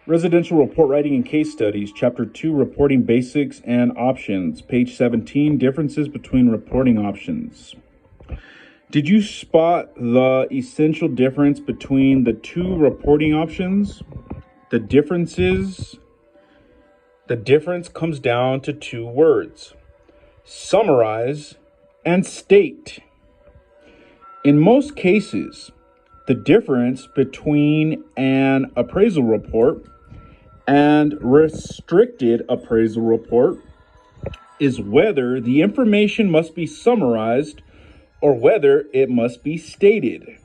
Residential Report Writing and Case Studies, Chapter 2, Reporting Basics and Options, page 17, Differences between Reporting Options. Did you spot the essential difference between the two reporting options? The difference comes down to two words: summarize and state. In most cases, the difference between an appraisal report and restricted appraisal report is whether the information must be summarized or whether it must be stated.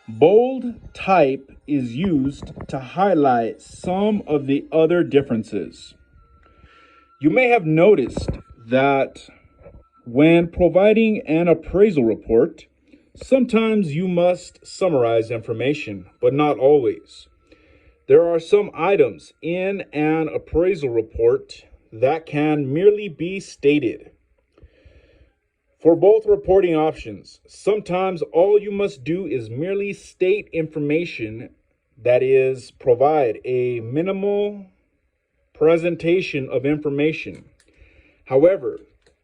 Bold type is used to highlight some of the other differences. You may have noticed that when providing an appraisal report, sometimes you must summarize information, but not always. There are some items in an appraisal report that can merely be stated. For both reporting options, sometimes all you must do is merely state information, that is, provide a minimal presentation of information. However,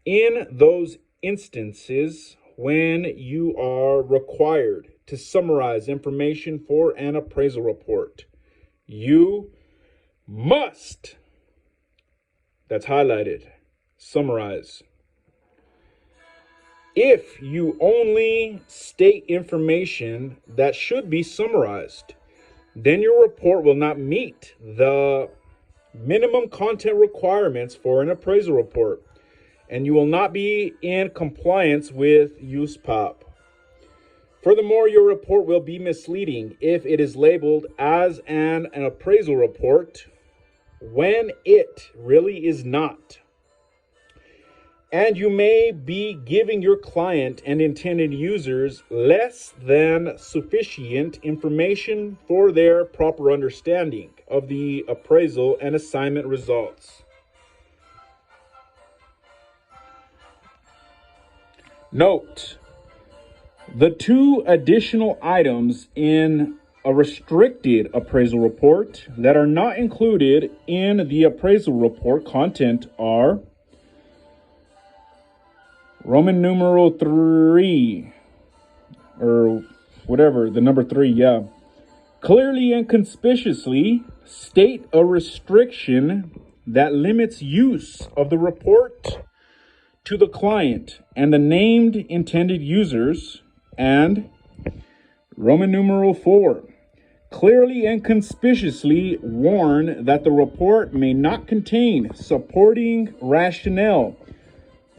in those instances when you are required to summarize information for an appraisal report, you must, that's highlighted, summarize. If you only state information that should be summarized, then your report will not meet the minimum content requirements for an appraisal report, and you will not be in compliance with USPOP. Furthermore, your report will be misleading if it is labeled as an appraisal report when it really is not. And you may be giving your client and intended users less than sufficient information for their proper understanding of the appraisal and assignment results. Note: the two additional items in a restricted appraisal report that are not included in the appraisal report content are Roman numeral 3, or whatever, the number 3, Clearly and conspicuously state a restriction that limits use of the report to the client and the named intended users. And Roman numeral 4, clearly and conspicuously warn that the report may not contain supporting rationale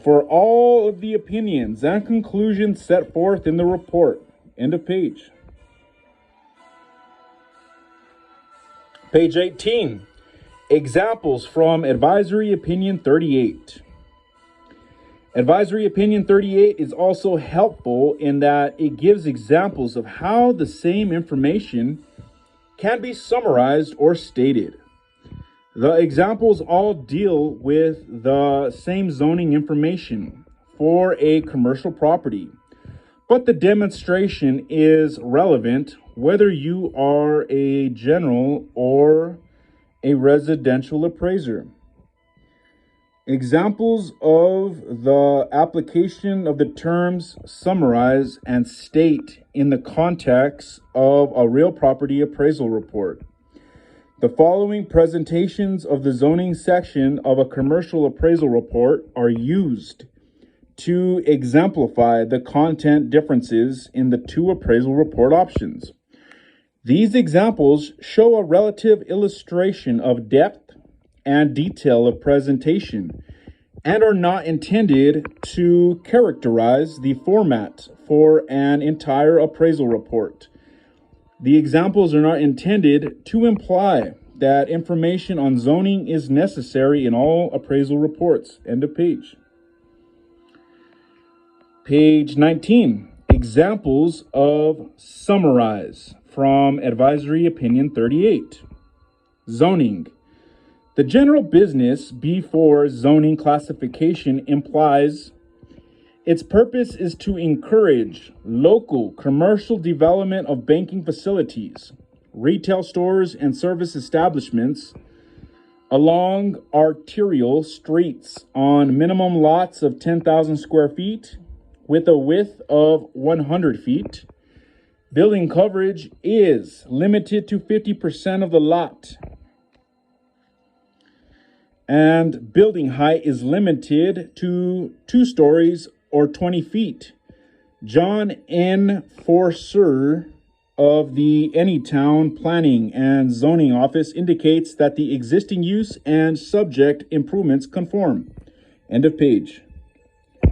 for all of the opinions and conclusions set forth in the report. End of page. Page 18, examples from Advisory Opinion 38. Advisory Opinion 38 is also helpful in that it gives examples of how the same information can be summarized or stated. The examples all deal with the same zoning information for a commercial property, but the demonstration is relevant whether you are a general or a residential appraiser. Examples of the application of the terms summarize and state in the context of a real property appraisal report. The following presentations of the zoning section of a commercial appraisal report are used to exemplify the content differences in the two appraisal report options. These examples show a relative illustration of depth and detail of presentation and are not intended to characterize the format for an entire appraisal report. The examples are not intended to imply that information on zoning is necessary in all appraisal reports. End of page. Page 19, examples of summarize from Advisory Opinion 38. Zoning. The general business before zoning classification implies its purpose is to encourage local commercial development of banking facilities, retail stores and service establishments along arterial streets on minimum lots of 10,000 square feet with a width of 100 feet. Building coverage is limited to 50% of the lot. And building height is limited to 2 stories or 20 feet. John N. Forser of the Anytown Planning and Zoning Office indicates that the existing use and subject improvements conform. End of page.